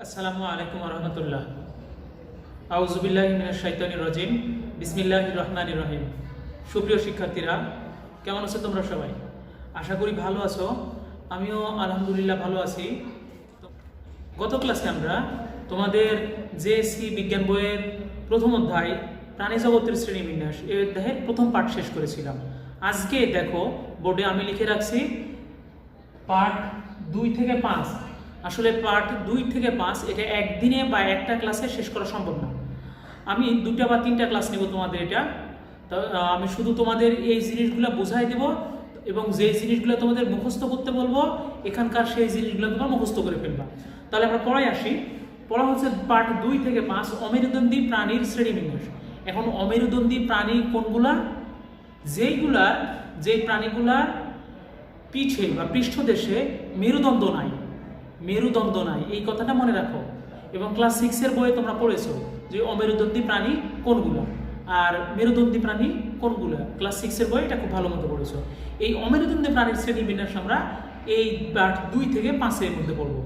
আসসালামু আলাইকুম রহমতুল্লাহ। আউযুবিল্লাহি মিনাশ শাইতানির রাজিম। বিসমিল্লাহির রহমানির রহিম। সুপ্রিয় শিক্ষার্থীরা, কেমন আছো তোমরা সবাই? আশা করি ভালো আছো। আমিও আলহামদুলিল্লাহ ভালো আছি। গত ক্লাসে আমরা তোমাদের জেএসসি বিজ্ঞান বইয়ের প্রথম অধ্যায় প্রাণী জগতের শ্রেণীবিন্যাস এই অধ্যায়ের প্রথম পাঠ শেষ করেছিলাম। আজকে দেখো বোর্ডে আমি লিখে রাখছি পার্ট 2 থেকে 5। আসলে পার্ট 2 থেকে 5 এটা একদিনে বা একটা ক্লাসে শেষ করা সম্ভব না। আমি 2টা বা 3টা ক্লাস নেব তোমাদের এটা। তো আমি শুধু তোমাদের এই জিনিসগুলো বোঝাই দেব এবং যে জিনিসগুলো তোমাদের মুখস্থ করতে বলবো এখানকার সেই জিনিসগুলো তোমরা মুখস্থ করে ফেলবা। তাহলে আমরা পড়ায় আসি। পড়া হচ্ছে পার্ট 2 থেকে 5 অমেরুদণ্ডী প্রাণীর শ্রেণীবিন্যাস। এখন অমেরুদণ্ডী প্রাণী কোনগুলা? যে প্রাণীগুলার পিঠে বা পৃষ্ঠদেশে মেরুদণ্ড নাই, এই কথাটা মনে রাখো। এবং ক্লাস 6-এর বইয়ে তোমরা পড়েছো যে অমেরুদণ্ডী প্রাণী কোনগুলো আর মেরুদণ্ডী প্রাণী কোনগুলো। ক্লাস 6-এর বই এটা খুব ভালো মতো পড়েছো। এই অমেরুদণ্ডী প্রাণীর শ্রেণীবিন্যাস আমরা এই পার্ট 2 থেকে 5-এর মধ্যে পড়বো।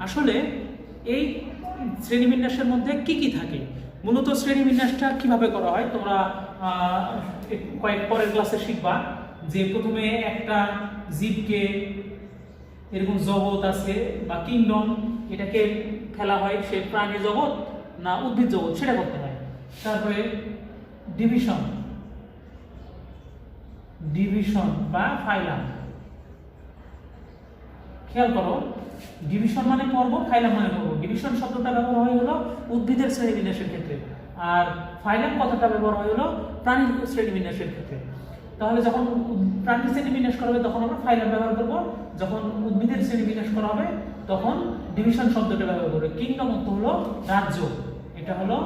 আসলে এই শ্রেণীবিন্যাসের মধ্যে কি থাকে, মূলত শ্রেণীবিন্যাসটা কিভাবে করা হয় তোমরা কয়েক পরের ক্লাসে শিখবা। যে প্রথমে একটা জীবকে এরকম জগৎ আছে বা কিংডম, এটাকে ফেলা হয় সে প্রাণী জগৎ না উদ্ভিদ জগৎ সেটা করতে হয়। তারপরে ডিভিশন বা ফাইলাম। খেয়াল করো, ডিভিশন মানে পর্ব, ফাইলাম মানে পর্ব। ডিভিশন শব্দটা ব্যবহার হয় হলো উদ্ভিদের শ্রেণীবিন্যাসের ক্ষেত্রে, আর ফাইলাম কথাটা ব্যবহার হয় হলো প্রাণীর শ্রেণীবিন্যাসের ক্ষেত্রে। তাহলে যখন প্রাণীর শ্রেণীবিন্যাস করা হবে তখন আমরা ফাইলাম ব্যবহার করব, যখন উদ্ভিদের শ্রেণীবিন্যাস করা হবে তখন ডিভিশন শব্দটা ব্যবহার করবে। কিংডম অর্থ হলো রাজ্য, এটা হলো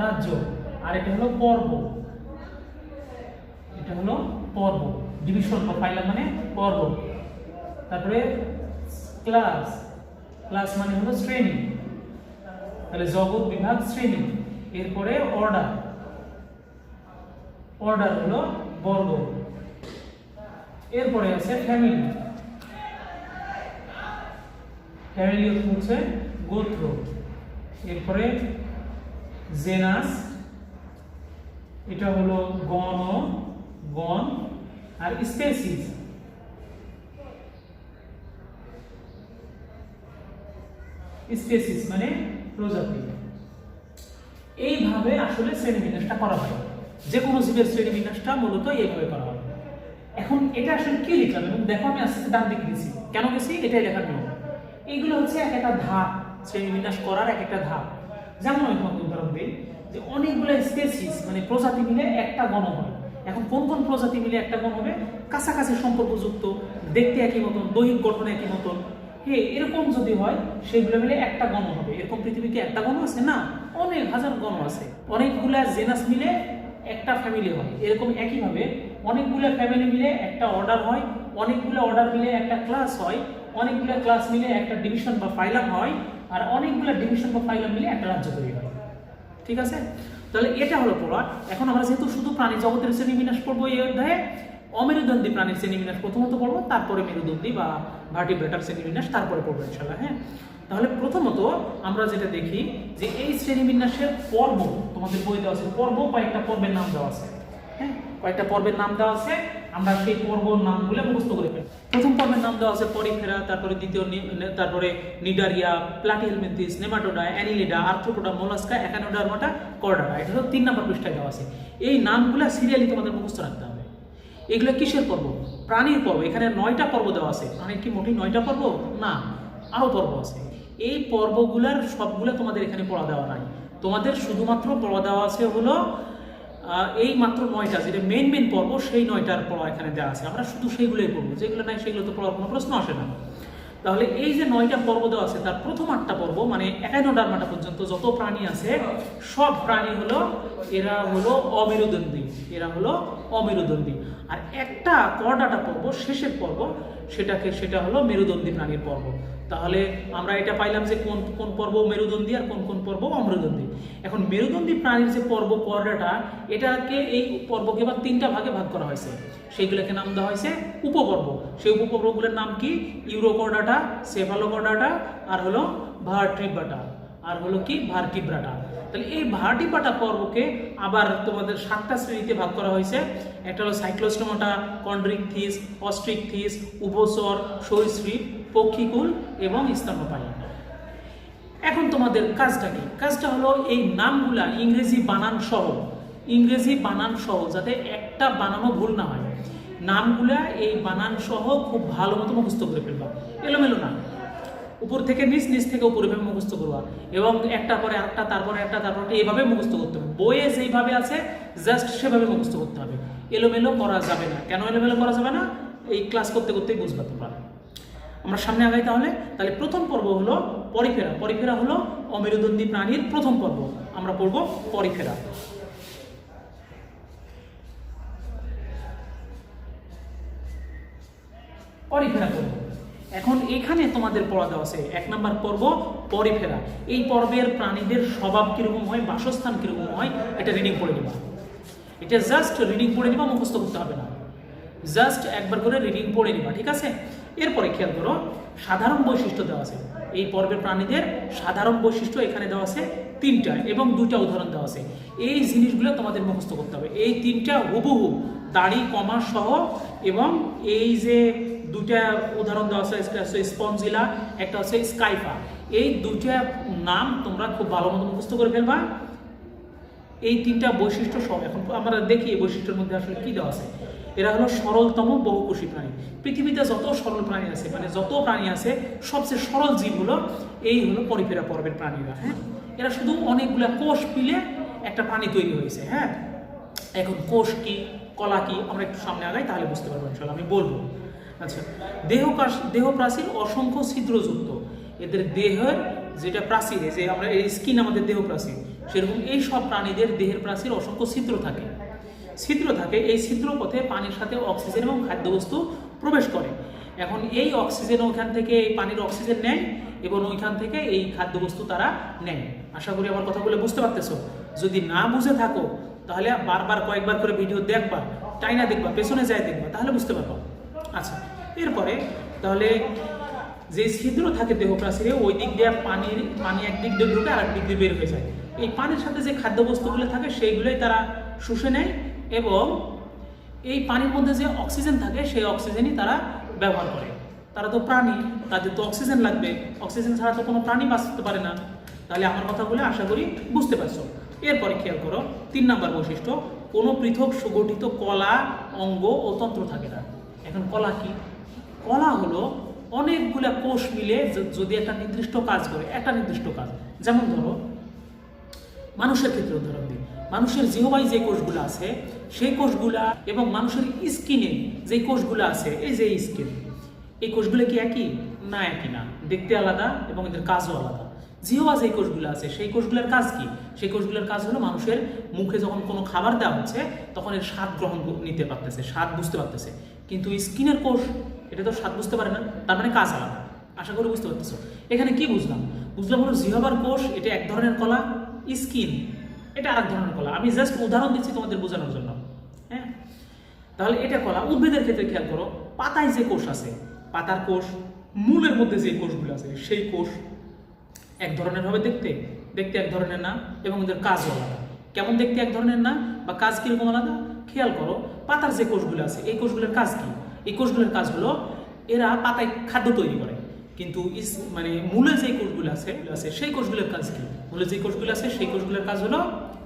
রাজ্য, আর এটা হলো পর্ব, এটা হলো পর্ব। ডিভিশন বা ফাইলাম মানে পর্ব। তারপরে ক্লাস মানে হলো শ্রেণী, তাহলে জগৎ, বিভাগ, শ্রেণী। এরপরে অর্ডার হলো বর্গ। এরপরে আছে ফ্যামিলি হচ্ছে গোত্র। এরপরে জেনাস, এটা হলো গণ, আর স্পেসিস মানে প্রজাতি। এইভাবে আসলে শ্রেণীবিন্যাসটা করা হয়। যে কোনো জীবের শ্রেণীবিন্যাসটা মূলত এইভাবে করা হয়। এখন এটা আসলে কি লিখলাম এবং দেখো আমি আস্তে আস্তে ডান দিকে গেছি, কেন গেছি এটাই লেখার নিয়ম। এইগুলো হচ্ছে এক একটা ধাপ, শ্রেণীবিন্যাস করার এক একটা ধাপ। যেমন আমি তোমাকে উদাহরণ দিই যে অনেকগুলো স্পেসিস মানে প্রজাতি মিলে একটা গণ হয়। এখন কোন কোন প্রজাতি মিলে একটা গণ হবে? কাছাকাছি সম্পর্কযুক্ত, দেখতে একই মতন, দৈহিক গঠন একই মতন, এরকম যদি হয় সেগুলো মিলে একটা গণ হবে। এরকম পৃথিবীতে একটা গণ আছে না, অনেক হাজার গণ আছে। অনেকগুলা জেনাস মিলে একটা ফ্যামিলি হয়। এরকম একইভাবে অনেকগুলো ফ্যামিলি মিলে একটা অর্ডার হয়, অনেকগুলো অর্ডার মিলে একটা ক্লাস হয়, অনেকগুলো ক্লাস মিলে একটা ডিভিশন বা ফাইলাম হয়, আর অনেকগুলো ডিভিশন বা ফাইলাম মিলে একটা রাজ্য তৈরি হয়। ঠিক আছে? তাহলে এটা হলো পড়া। এখন আমরা যেহেতু শুধু প্রাণী জগতের শ্রেণীবিন্যাস পড়বো এই অধ্যায়ে, অমেরুদণ্ডী প্রাণীর শ্রেণীবিন্যাস প্রথমত পড়বো, তারপরে মেরুদণ্ডী বা ভার্টিব্রেটার শ্রেণীবিন্যাস তারপরে পড়বো ইনশাআল্লাহ। হ্যাঁ, তাহলে প্রথমত আমরা যেটা দেখি যে এই শ্রেণীবিন্যাসের পর্ব তোমাদের বই দেওয়া আছে। পর্ব কয়েকটা পর্বের নাম দেওয়া আছে। হ্যাঁ, কয়েকটা পর্বের নাম দেওয়া আছে, আমরা সেই পর্বর নামগুলো মুখস্থ করে ফেলি। প্রথম পর্বের নাম দেওয়া আছে পরিফেরা, তারপরে তারপরে Cnidaria, Platyhelminthes, Nematoda, Annelida, Arthropoda, Mollusca, Echinodermata, Chordata. এটা হলো 3 নম্বর পৃষ্ঠায় দেওয়া আছে। এই নামগুলো সিরিয়ালি তোমাদের মুখস্থ রাখতে হবে। এগুলো কিসের পর্ব? প্রাণীর পর্ব। এখানে 9টা পর্ব দেওয়া আছে। প্রাণীর কি মোটেই 9টা পর্ব না, আরো পর্ব আছে। এই পর্বগুলার সবগুলো তোমাদের এখানে পড়া দেওয়া নাই, তোমাদের শুধুমাত্র পড়া দেওয়া আছে হলো এই মাত্র 9টা, যেটা মেন পর্ব সেই 9টার পড়া এখানে দেওয়া আছে। আমরা শুধু সেইগুলোই পড়বো, যেগুলো নাই সেগুলো তো পড়ার কোনো প্রশ্ন আসে না। তাহলে এই যে 9টা পর্ব দেওয়া আছে তার প্রথম 8টা পর্ব মানে একানোডার্মাটা পর্যন্ত যত প্রাণী আছে সব প্রাণী হলো এরা হলো অমেরুদণ্ডী। আর একটা করডাটা পর্ব, শেষের পর্ব, সেটা হলো মেরুদণ্ডী প্রাণীর পর্ব। তাহলে আমরা এটা পাইলাম যে কোন কোন পর্ব মেরুদণ্ডী আর কোন কোন পর্ব অমেরুদণ্ডী। এখন মেরুদণ্ডী প্রাণীর যে পর্ব করডাটা, এটাকে এই পর্বকে এবার 3টা ভাগে ভাগ করা হয়েছে, সেইগুলোকে নাম দেওয়া হয়েছে উপপর্ব। সেই উপপর্বগুলোর নাম কি? ইউরোকর্ডাটা, সেফালোকর্ডাটা, আর হলো ভার্টিব্রাটা, আর হলো কি ভার্টিব্রাটা। তাহলে এই ভার্টিব্রাটা পর্বকে আবার তোমাদের 7টা শ্রেণীতে ভাগ করা হয়েছে। একটা হলো সাইক্লোস্টোমাটা, কন্ড্রিকথিস, অস্ট্রিকথিস, উভচর, সরীসৃপ, পক্ষীকুল এবং স্তন্যপায়ী। এখন তোমাদের কাজটা কি? কাজটা হলো এই নামগুলা ইংরেজি বানান সহ, যাতে একটা বানানো ভুল না হয়, নামগুলা এই বানান সহ খুব ভালো মতো মুখস্থ করে ফেলবা, এলোমেলো না, উপর থেকে নিচ, নিচ থেকে উপরে ভাবে মুখস্থ করবা, এবং একটা পরে একটা, তারপরে একটা, তারপরে এইভাবে মুখস্থ করতে হবে। বইয়ে যেইভাবে আছে জাস্ট সেভাবে মুখস্থ করতে হবে, এলোমেলো করা যাবে না। কেন এলোমেলো করা যাবে না? এই ক্লাস করতে করতেই বুঝবা তোমরা। আমরা সামনে আগাই তাহলে প্রথম পর্ব হলো পরিফেরা। পরিফেরা হলো অমেরুদণ্ডী প্রাণীর প্রথম পর্ব। আমরা পড়ব পরিফেরা। পরিফেরা পর্ব। এখন এখানে তোমাদের পড়া দেওয়া আছে 1 নম্বর পর্ব পরিফেরা। এই পর্বের প্রাণীদের স্বভাব কিরকম হয়, বাসস্থান কিরকম হয়, এটা রিডিং পড়ে নিবা। এটা জাস্ট রিডিং পড়ে নিবা, মুখস্থ করতে হবে না, জাস্ট একবার করে রিডিং পড়ে নিবা, ঠিক আছে? এরপরে খেয়াল করো, সাধারণ বৈশিষ্ট্য দেওয়া আছে। এই পর্বের প্রাণীদের সাধারণ বৈশিষ্ট্য এখানে দেওয়া আছে 3টা, এবং 2টা উদাহরণ দেওয়া আছে। এই জিনিসগুলো তোমাদের মুখস্থ করতে হবে। এই 3টা হুবহু দাড়ি কমা সহ, এবং এই যে 2টা উদাহরণ দেওয়া আছে, স্পঞ্জিলা, একটা হচ্ছে স্কাইফা। এই 2টা নাম তোমরা খুব ভালো মতো মুখস্থ করে ফেলবা। এই 3টা বৈশিষ্ট্য সহ এখন আমরা দেখি এই বৈশিষ্ট্যের মধ্যে আসলে কি দেওয়া আছে। এরা হলো সরলতম বহুকোষী প্রাণী। পৃথিবীতে যত সরল প্রাণী আছে, মানে যত প্রাণী আছে, সবচেয়ে সরল জীব হলো এই হলো পরিফেরা পর্বের প্রাণীরা। হ্যাঁ, এরা শুধু অনেকগুলা কোষ মিলে একটা প্রাণী তৈরি হয়েছে। হ্যাঁ, এখন কোষ কি, কলা কি, আমরা একটু সামনে আগাই, তাহলে বুঝতে পারবো ইনশাআল্লাহ। আমি বলবো। আচ্ছা, দেহ প্রাচীর অসংখ্য ছিদ্রযুক্ত। এদের দেহের যেটা প্রাচীর, যে আমরা এই স্কিন আমাদের দেহ প্রাচীর, সেরকম এই সব প্রাণীদের দেহের প্রাচীর অসংখ্য ছিদ্র থাকে। এই ছিদ্র পথে পানির সাথে অক্সিজেন এবং খাদ্যবস্তু প্রবেশ করে। এখন এই অক্সিজেন ওইখান থেকে, এই পানির অক্সিজেন নেয়, এবং ওইখান থেকে এই খাদ্যবস্তু তারা নেয়। আশা করি আমার কথাগুলো বুঝতে পারতেছো। যদি না বুঝে থাকো তাহলে বারবার কয়েকবার করে ভিডিও দেখবা, টাইনা দেখবা, পেছনে যায় দেখবা, তাহলে বুঝতে পারবো। আচ্ছা, এরপরে তাহলে যে ছিদ্র থাকে দেহ প্রাচীরে, ওই দিক দিয়ে পানি একদিক দিয়ে ঢুকে আর একদিক দিয়ে বের হয়ে যায়। এই পানির সাথে যে খাদ্যবস্তুগুলো থাকে সেইগুলোই তারা শুষে নেয়, এবং এই পানির মধ্যে যে অক্সিজেন থাকে সেই অক্সিজেনই তারা ব্যবহার করে। তারা তো প্রাণী, তাদের তো অক্সিজেন লাগবে, অক্সিজেন ছাড়া তো কোনো প্রাণী বাঁচতে পারে না। তাহলে আমার কথাগুলো আশা করি বুঝতে পারছো। এরপরে খেয়াল করো 3 নম্বর বৈশিষ্ট্য, কোনো পৃথক সুগঠিত কলা, অঙ্গ ও তন্ত্র থাকে না। এখন কলা কি? কলা হলো অনেকগুলা কোষ মিলে যদি একটা নির্দিষ্ট কাজ করে, একটা নির্দিষ্ট কাজ। যেমন ধরো মানুষের ক্ষেত্রে উদাহরণ দিই, মানুষের জিহ্বায় যে কোষগুলো আছে সেই কোষগুলা, এবং মানুষের স্কিনে যে কোষগুলো আছে, এই যে স্কিন, এই কোষগুলো কি একই? না, একই না, দেখতে আলাদা এবং এদের কাজও আলাদা। জিহ্বা যে কোষগুলো আছে সেই কোষগুলোর কাজ কি? সেই কোষগুলোর কাজ হলো মানুষের মুখে যখন কোনো খাবার দেওয়া হচ্ছে তখন এর স্বাদ গ্রহণ নিতে পারতেছে, স্বাদ বুঝতে পারতেছে। কিন্তু স্কিনের কোষ এটা তো স্বাদ বুঝতে পারে না, তার মানে কাজ আলাদা। আশা করি বুঝতে পারতেছো। এখানে কি বুঝলাম হলো জিহ্বার কোষ এটা এক ধরনের কলা, স্কিন এটা আরেক ধরনের কলা। আমি জাস্ট উদাহরণ দিচ্ছি তোমাদের বোঝানোর জন্য। হ্যাঁ, তাহলে এটা কলা। উদ্ভিদের ক্ষেত্রে খেয়াল করো, পাতায় যে কোষ আছে, পাতার কোষ, মূলের মধ্যে যে কোষগুলো আছে সেই কোষ এক ধরনের হবে দেখতে এক ধরনের না, এবং এদের কাজও আলাদা। কেমন দেখতে এক ধরনের না বা কাজ কিরকম আলাদা? খেয়াল করো, পাতার যে কোষগুলো আছে এই কোষগুলোর কাজ কি? এই কোষগুলোর কাজ হলো এরা পাতায় খাদ্য তৈরি করে। কিন্তু মানে মূলে যে কোষগুলো আছে সেই কোষগুলোর কাজ কি? মূলে যে কোষগুলো আছে সেই কোষগুলোর কাজ হলো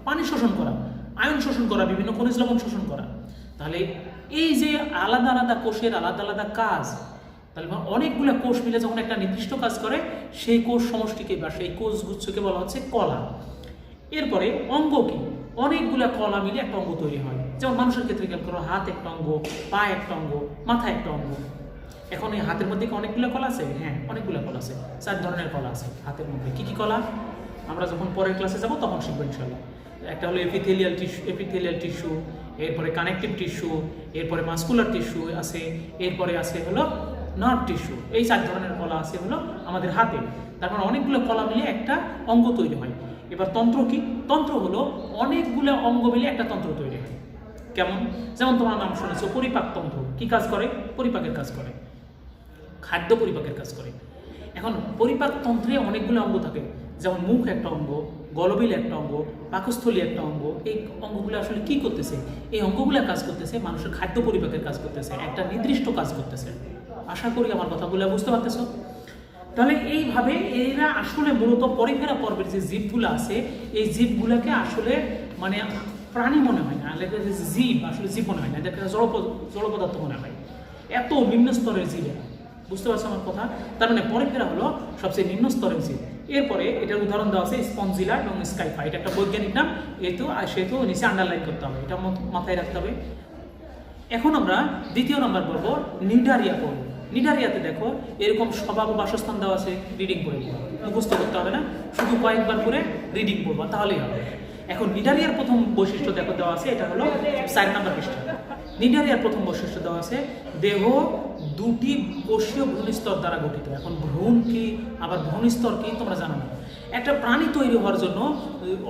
পানি শোষণ করা, আয়ন শোষণ করা, বিভিন্ন খনিজ লবণ শোষণ করা। তাহলে এই যে আলাদা আলাদা কোষের আলাদা আলাদা কাজ, তাহলে অনেকগুলো কোষ মিলে যখন একটা নির্দিষ্ট কাজ করে সেই কোষ সমষ্টিকে বা সেই কোষ গুচ্ছকে বলা হচ্ছে কলা। এরপরে অঙ্গ কি? অনেকগুলো কলা মিলে একটা অঙ্গ তৈরি হয়। যেমন মানুষের ক্ষেত্রে খেয়াল করো, হাত একটা অঙ্গ, পা একটা অঙ্গ, মাথা একটা অঙ্গ। এখন এই হাতের মধ্যে কি অনেকগুলো কলা আছে? হ্যাঁ, অনেকগুলো কলা আছে। 4 ধরনের কলা আছে হাতের মধ্যে। কি কি কলা আমরা যখন পরের ক্লাসে যাব তখন শিখবো ইনশাআল্লাহ। একটা হলো এপিথেলিয়াল টিস্যু, এরপরে কানেকটিভ টিস্যু, এরপরে মাসকুলার টিস্যু আছে, এরপরে আছে হলো নার্ভ টিস্যু। এই 4 ধরনের কলা আছে হলো আমাদের হাতে। তারপর অনেকগুলো কলা মিলে একটা অঙ্গ তৈরি হয়। এবার তন্ত্র কি? তন্ত্র হলো অনেকগুলো অঙ্গ মিলে একটা তন্ত্র তৈরি হয়। কেমন? যেমন তোমার নাম শুনেছো পরিপাক তন্ত্র। কি কাজ করে? পরিপাকের কাজ করে, খাদ্য পরিপাকের কাজ করে। এখন পরিপাক তন্ত্রে অনেকগুলো অঙ্গ থাকে, যেমন মুখ একটা অঙ্গ, গলবিল একটা অঙ্গ, পাকস্থলী একটা অঙ্গ। এই অঙ্গগুলো আসলে কি করতেছে? এই অঙ্গগুলো কাজ করতেছে মানুষের খাদ্য পরিপাকের কাজ করতেছে, একটা নির্দিষ্ট কাজ করতেছে। আশা করি আমার কথাগুলো বুঝতে পারতেছো। তাহলে এইভাবে এরা আসলে মূলত পরিফেরা পর্বের যে জীবগুলো আছে, এই জীবগুলোকে আসলে মানে প্রাণী মনে হয় না, জীব আসলে জীব মনে হয় না, এদেরকে জড় পদার্থ মনে হয়। এত নিম্ন স্তরের জীব এরা, বুঝতে পারছো আমার কথা? তার মানে পরিফেরা হলো সবচেয়ে নিম্ন স্তরের জীব। এরপরে এটার উদাহরণ দেওয়া আছে স্পঞ্জিলা এবং স্কাইফা। এটা একটা বৈজ্ঞানিক নাম, সেহেতু নিচে আন্ডারলাইন করতে হবে, এটা মাথায় রাখতে হবে। এখন আমরা দ্বিতীয় নম্বর পড়ব নিডারিয়া পড়ব। নিডারিয়াতে দেখো এরকম স্বভাব ও বাসস্থান দেওয়া আছে, রিডিং করে মুখস্থ করতে হবে না, শুধু কয়েকবার করে রিডিং করবা তাহলেই হবে। এখন নিডারিয়ার প্রথম বৈশিষ্ট্য দেখো দেওয়া আছে, এটা হলো 4 নম্বর পৃষ্ঠা। নিডারিয়ার প্রথম বৈশিষ্ট্য দেওয়া আছে, দেহ 2টি কোষীয় ভ্রূণস্তর দ্বারা গঠিত। এখন ভ্রূণ কি আবার ভ্রূণস্তর কি তোমরা জানো না। একটা প্রাণী তৈরি হওয়ার জন্য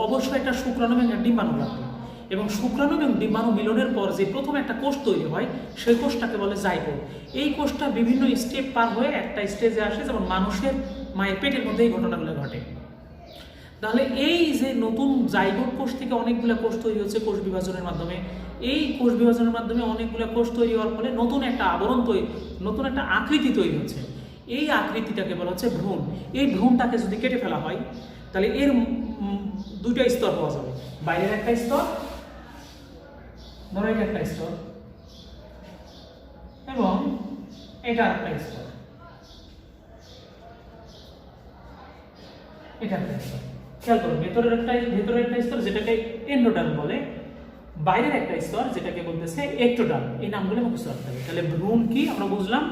অবশ্যই একটা শুক্রাণু এবং ডিম্বাণু লাগবে, এবং শুক্রাণু এবং ডিম্বাণু মিলনের পর যে প্রথম একটা কোষ তৈরি হয় সেই কোষটাকে বলে জাইগোট। এই কোষটা বিভিন্ন স্টেপ পার হয়ে একটা স্টেজে আসে, যেমন মানুষের মায়ের পেটের মধ্যে এই ঘটনাগুলো ঘটে। তাহলে এই যে নতুন জাইগোট কোষ থেকে অনেকগুলো কোষ তৈরি হচ্ছে কোষ বিভাজনের মাধ্যমে। এই কোষ বিভাজনের মাধ্যমে অনেকগুলো কোষ তৈরি হওয়ার ফলে নতুন একটা আবরণ তৈরি, নতুন একটা আকৃতি তৈরি হচ্ছে। এই আকৃতিটাকে বলা হচ্ছে ভ্রূণ। এই ভ্রূণটাকে যদি কেটে ফেলা হয় তাহলে এর 2টা স্তর পাওয়া যাবে, বাইরের একটা স্তর, ধরো এটা একটা স্তর, এবং এটা একটা স্তর, এটা একটা স্তর। খেয়াল করো, ভেতরের একটা স্তর যেটাকে এন্ডোডার্ম বলে, বাইরের একটা স্তর যেটাকে বলতেছে একটোডার্ম। এই নামগুলো মুখস্থ রাখতে হবে। তাহলে ভ্রূণ কি আমরা বুঝলাম,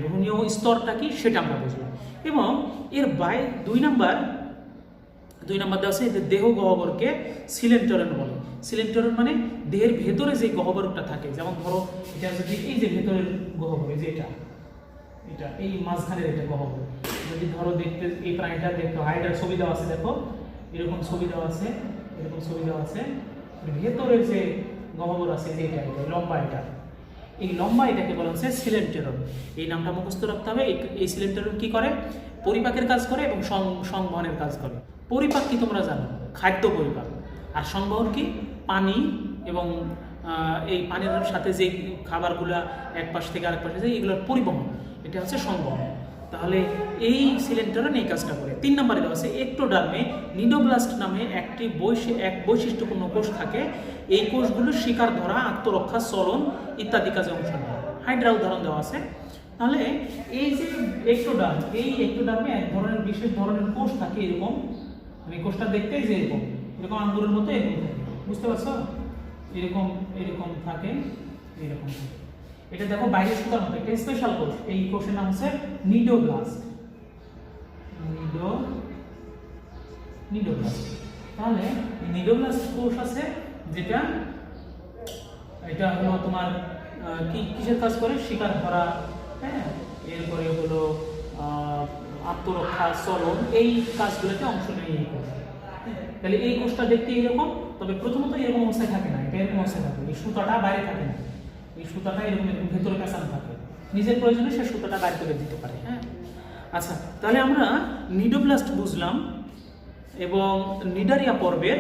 ভ্রূণীয় স্তরটা কি সেটা আমরা বুঝলাম। এবং এর 2 নম্বর দেওয়া আছে, দেহ গহ্বরকে সিলেন্টরন বলে। সিলেন্টরন মানে দেহের ভেতরে যে গহ্বরটা থাকে, যেমন ধরো এটা যদি এই যে ভেতরের গহ্বর, এই যে এটা এই মাঝখানের এটা গহ্বর, যদি ধরো দেখতে এই প্রাণীটা দেখতে হাইডার ছবি দেওয়া আছে, দেখো এরকম ছবি দেওয়া আছে, ভেতরের যে গহ্বর আছে যে এটা লম্বা, এই লম্বা এটাকে বলা হচ্ছে সিলেন্টেরন। এই নামটা মুখস্থ রাখতে হবে। এই সিলেন্টেরন কি করে? পরিপাকের কাজ করে এবং সংবহনের কাজ করে। পরিপাক কি তোমরা জানো? খাদ্য পরিপাক। আর সংবহন কি? পানি, এবং এই পানির সাথে যে খাবারগুলা এক পাশ থেকে আরেক পাশে যায় এগুলোর পরিবহন, এটা হচ্ছে সংবহন। তাহলে এই সিলেন্টেরন এই কাজটা করে। 3 নম্বরে দেওয়া আছে একটোডার্মে নিডোব্লাস্ট নামে এক বৈশিষ্ট্যপূর্ণ কোষ থাকে। এই কোষগুলো শিকার ধরা, আত্মরক্ষা, চলন ইত্যাদি কাজে অংশ নেয়। হাইড্রা উদাহরণ দেওয়া আছে। তাহলে এই যে একটোডার্ম, এই একটোডার্মে এক ধরনের বিশেষ ধরনের কোষ থাকে, এরকম, মানে কোষটা দেখতে যে এরকম আঙ্গুরের মতো এরকম থাকে, বুঝতে পারছো? এরকম থাকে, এরকম। এটা দেখো বাইরে সুতার মতো একটা স্পেশাল কোষ। এই কোষের নাম হচ্ছে নিডোব্লাস্ট। তাহলে নিডোব্লাস্ট কোষ আছে যেটা, এটা হলো তোমার কিসের কাজ করে? শিকার ধরা, হ্যাঁ, এরপরে হলো আত্মরক্ষা, চলন, এই কাজগুলোতে অংশ নেয় এই কোষ। তাহলে এই কোষটা দেখতে এরকম, তবে প্রথমত এরকম অবস্থায় থাকে না, এটা এরকম অবস্থায় থাকে। এই সুতাটা বাইরে থাকে না, এই সুতাটা এরকম ভেতরে পেঁচানো থাকে, নিজের প্রয়োজনে সে সুতাটা বাইরে করে দিতে পারে। হ্যাঁ, আচ্ছা, তাহলে আমরা নিডোব্লাস্ট বুঝলাম এবং নিডারিয়া পর্বের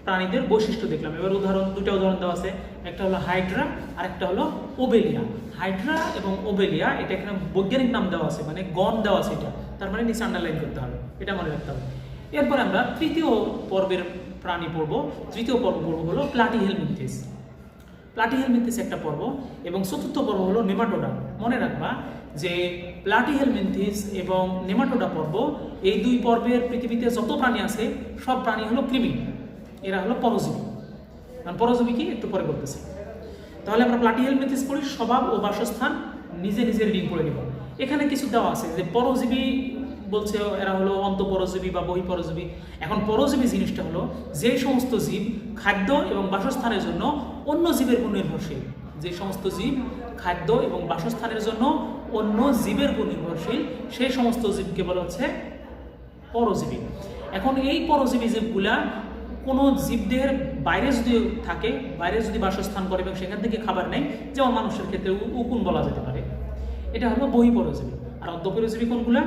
প্রাণীদের বৈশিষ্ট্য দেখলাম। এবার 2টা উদাহরণ দেওয়া আছে, একটা হলো হাইড্রা আর একটা হলো ওবেলিয়া। হাইড্রা এবং ওবেলিয়া, এটা এখানে বৈজ্ঞানিক নাম দেওয়া আছে, মানে গণ দেওয়া আছে, এটা তার মানে নিচে আন্ডারলাইন করতে হবে, এটা মনে রাখতে হবে। এরপর আমরা তৃতীয় পর্বের প্রাণী পড়ব। তৃতীয় পর্ব হলো প্লাটিহেলমিনথেস। প্লাটিহেলমিনথেস একটা পর্ব, এবং চতুর্থ পর্ব হলো নেমাটোডা। মনে রাখবা যে প্লাটিহেলমিনথেস এবং নেমাটোডা পর্ব, এই 2 পর্বের পৃথিবীতে যত প্রাণী আছে সব প্রাণী হলো কৃমি, এরা হলো পরজীবী। কারণ পরজীবী কি একটু পরে বলতেছি। তাহলে আমরা প্লাটিহেলমিনথেস পড়ি, স্বভাব ও বাসস্থান নিজে রিডিং করে নিব। এখানে কিছু দেওয়া আছে যে পরজীবী বলছে এরা হলো অন্তঃপরজীবী বা বহিঃপরজীবী। এখন পরজীবী জিনিসটা হলো যে সমস্ত জীব খাদ্য এবং বাসস্থানের জন্য অন্য জীবের উপর নির্ভরশীল, যে সমস্ত জীব খাদ্য এবং বাসস্থানের জন্য অন্য জীবের উপর নির্ভরশীল সেই সমস্ত জীবকে বলা হচ্ছে পরজীবী। এখন এই পরজীবী জীবগুলা কোনো জীবদেহের বাইরে যদি থাকে, বাইরে যদি বাসস্থান করে এবং সেখান থেকে খাবার নেয়, যেমন মানুষের ক্ষেত্রে উকুন বলা যেতে পারে, এটা হলো বহিঃপরজীবী। আর অন্তঃপরজীবী কোনগুলা?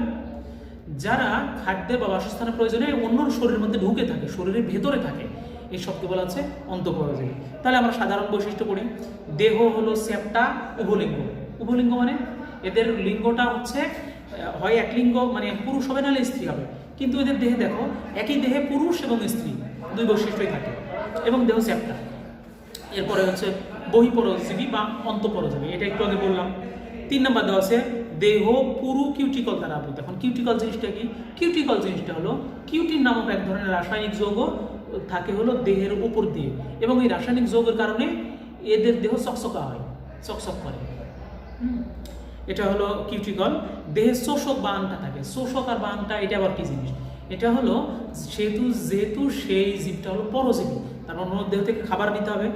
যারা খাদ্যের বা বাসস্থানের প্রয়োজনে অন্য শরীরের মধ্যে ঢুকে থাকে, শরীরের ভেতরে থাকে, এই সবকে বলা হচ্ছে অন্তঃপরজীবী। তাহলে আমরা সাধারণ বৈশিষ্ট্য পড়ি। দেহ হলো চ্যাপ্টা উভলিঙ্গ। উভলিঙ্গ মানে এদের লিঙ্গটা হচ্ছে হয় এক লিঙ্গ, মানে পুরুষ হবে নাহলে স্ত্রী হবে, কিন্তু এদের দেহে দেখো একই দেহে পুরুষ এবং স্ত্রী দুই বৈশিষ্ট্যই থাকে, এবং দেহ চ্যাপ্টা। এরপরে হচ্ছে বহিঃপরজীবী বা অন্তঃপরজীবী, এটা একটু আগে বললাম। 3 নম্বর দেওয়া আছে দেহ পুরু কিউটিকল দ্বারা আবৃত। এখন কিউটিকল জিনিসটা কি? কিউটিকল জিনিসটা হলো কিউটিন নামক এক ধরনের রাসায়নিক যৌগ থাকে হলো দেহের উপর দিয়ে, এবং এই রাসায়নিক যৌগের কারণে এদের দেহ চকচকা হয়, চকচক করে। এটা হলো কিউটিকল। দেহে শোষক বা আংটা থাকে। শোষক আর বা আংটা এটা আবার কি জিনিস? এটা হলো যেহেতু সেই জীবটা হলো পরজীবী, তার অন্য দেহ থেকে খাবার নিতে হবে।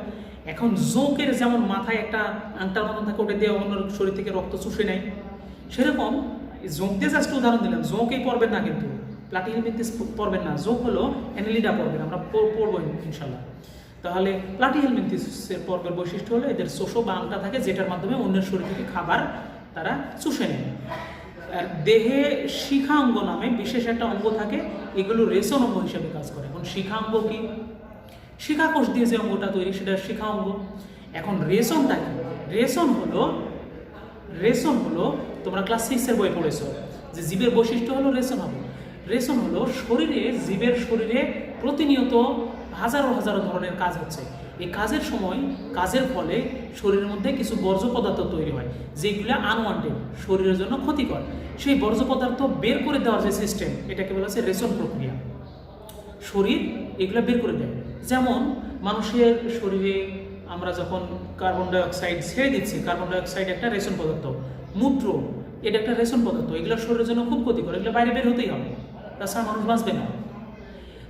এখন জোঁকের যেমন মাথায় একটা আংটার মতন থাকে, ওটা দিয়ে অন্য শরীর থেকে রক্ত চুষে নেয়, সেরকম জোঁক দিয়ে জাস্ট উদাহরণ দিলাম। জোঁকেই পড়বেন না, কিন্তু প্লাটিহেলমিনথেস পড়বেন না, জোঁক হলো অ্যানেলিডা পড়বেন, আমরা পড়বো ইনশাল্লাহ। তাহলে প্লাটিহেলমিনথেসের পর্বের বৈশিষ্ট্য হলো এদের শোষক বা আংটা থাকে, যেটার মাধ্যমে অন্যের শরীর থেকে খাবার তারা চুষে নেয়। আর দেহে শিখাঙ্গ নামে বিশেষ একটা অঙ্গ থাকে, এগুলো রেশন অঙ্গ হিসেবে কাজ করে। এখন শিখাঙ্গ কি? শিখাকোষ দিয়ে যে অঙ্গটা তৈরি সেটা শিখা অঙ্গ। এখন রেশনটা কি? রেশন হলো তোমরা ক্লাস 6-এর বই পড়েছো যে জীবের বৈশিষ্ট্য হলো রেশন হবে। রেশন হলো জীবের শরীরে প্রতিনিয়ত হাজারো হাজারো ধরনের কাজ হচ্ছে। এই কাজের ফলে শরীরের মধ্যে কিছু বর্জ্য পদার্থ তৈরি হয়, যেগুলো আনওয়ান্টেড, শরীরের জন্য ক্ষতিকর। সেই বর্জ্য পদার্থ বের করে দেওয়ার যে সিস্টেম, এটাকে বলা হচ্ছে রেশন প্রক্রিয়া। শরীর এগুলো বের করে দেয়। যেমন মানুষের শরীরে আমরা যখন কার্বন ডাইঅক্সাইড ছেড়ে দিচ্ছি, কার্বন ডাইঅক্সাইড একটা রেশন পদার্থ। মূত্র এটা একটা রেশন পদার্থ, এগুলো শরীরের জন্য খুব ক্ষতিকর, এগুলো বাইরে বের হতেই হবে, তাছাড়া মানুষ বাঁচবে না।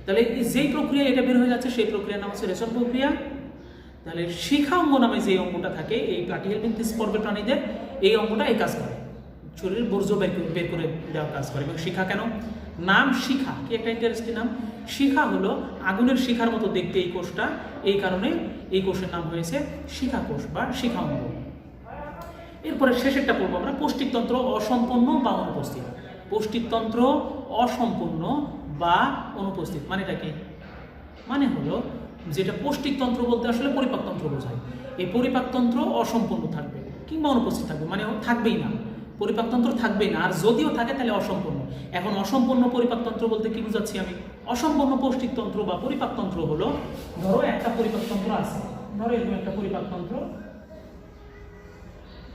তাহলে যেই প্রক্রিয়া এটা বের হয়ে যাচ্ছে সেই প্রক্রিয়ার নাম হচ্ছে রেশন প্রক্রিয়া। তাহলে শিখা অঙ্গ নামে যে অঙ্গটা থাকে এই প্লাটিহেলমিনথেস পর্বের প্রাণীদের, এই অঙ্গটা এই কাজ করে, শরীরের বর্জ্য বের করে দেওয়ার কাজ করে। এবং শিখা কেন নাম? শিখা কি একটা ইন্টারেস্টিং নাম। শিখা হলো আগুনের শিখার মতো দেখতে এই কোষটা, এই কারণে এই কোষের নাম হয়েছে শিখা কোষ বা শিখা অঙ্গ। এরপরে শেষেরটা পড়বো আমরা, পৌষ্টিকতন্ত্র অসম্পন্ন বা অনুপস্থিত। পৌষ্টিকতন্ত্র অসম্পূর্ণ বা অনুপস্থিত মানেটা কি? মানে হলো যেটা পৌষ্টিকতন্ত্র বলতে আসলে পরিপাকতন্ত্র বোঝায়। এই পরিপাকতন্ত্র অসম্পূর্ণ থাকবে কিংবা অনুপস্থিত থাকবে, মানে থাকবেই না, পরিপাকতন্ত্র থাকবেই না, আর যদিও থাকে তাহলে অসম্পূর্ণ। এখন অসম্পূর্ণ পরিপাকতন্ত্র বলতে কি বুঝাচ্ছি আমি? অসম্পূর্ণ পৌষ্টিকতন্ত্র বা পরিপাকতন্ত্র হলো, ধরো একটা পরিপাকতন্ত্র আছে, ধরো এরকম একটা পরিপাকতন্ত্র,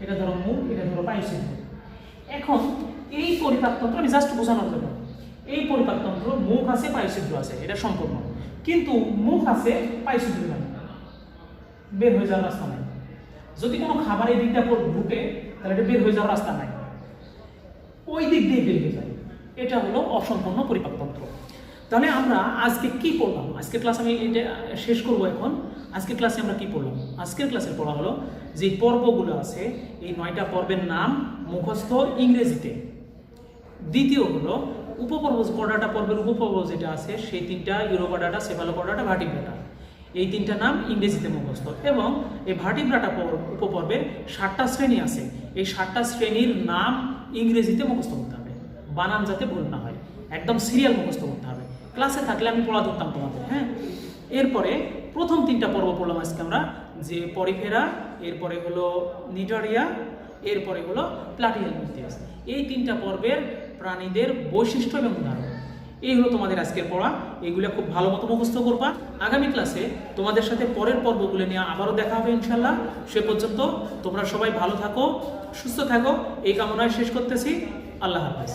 এটা ধরো মুখ, এটা ধরো পায়ুছিদ্র। এখন এই পরিপাকতন্ত্র আমি জাস্ট বোঝানোর জন্য, এই পরিপাকতন্ত্র মুখ আছে, পায়ুছিদ্র আছে, এটা সম্পূর্ণ। কিন্তু মুখ আছে, পায়ুছিদ্র নাই, বের হয়ে যাওয়ার রাস্তা নাই। যদি কোনো খাবার এই দিকটা ঢুকে তাহলে এটা বের হয়ে যাওয়ার রাস্তা নাই, ওই দিক দিয়ে বের হয়ে যায়। এটা হলো অসম্পূর্ণ পরিপাকতন্ত্র। তাহলে আমরা আজকে কি পড়লাম? আজকের ক্লাস আমি এটা শেষ করব এখন। আজকের ক্লাসে আমরা কি পড়লাম? আজকের ক্লাসে পড়া হলো যে পর্বগুলো আছে, এই 9টা পর্বের নাম মুখস্থ ইংরেজিতে। দ্বিতীয় হলো উপপর্ব, কর্ডাটা পর্বের উপপর্ব যেটা আছে সেই 3টা, ইউরোকর্ডাটা, সেফালোকর্ডাটা, ভার্টিব্রাটা, এই 3টা নাম ইংরেজিতে মুখস্থ। এবং এই ভার্টিব্রাটা উপপর্বের 7টা শ্রেণী আছে, এই 7টা শ্রেণীর নাম ইংরেজিতে মুখস্থ করতে হবে, বানান যাতে ভুল না হয়, একদম সিরিয়াল মুখস্থ করতে হবে। ক্লাসে থাকলে আমি পড়া ধরতাম তোমাদের, হ্যাঁ। এরপরে প্রথম 3টা পর্ব পড়লাম আজকে আমরা, যে পরিফেরা, এরপরে হলো নিডারিয়া, এরপরে হলো প্লাটিহেলমিনথেস। এই 3টা পর্বের প্রাণীদের বৈশিষ্ট্য এবং উদাহরণ, এই হলো তোমাদের আজকের পড়া। এগুলো খুব ভালো মতো মুখস্থ করবা। আগামী ক্লাসে তোমাদের সাথে পরের পর্বগুলো নিয়ে আবারও দেখা হবে ইনশাল্লাহ। সে পর্যন্ত তোমরা সবাই ভালো থাকো, সুস্থ থাকো, এই কামনায় শেষ করতেছি। আল্লাহ হাফেজ।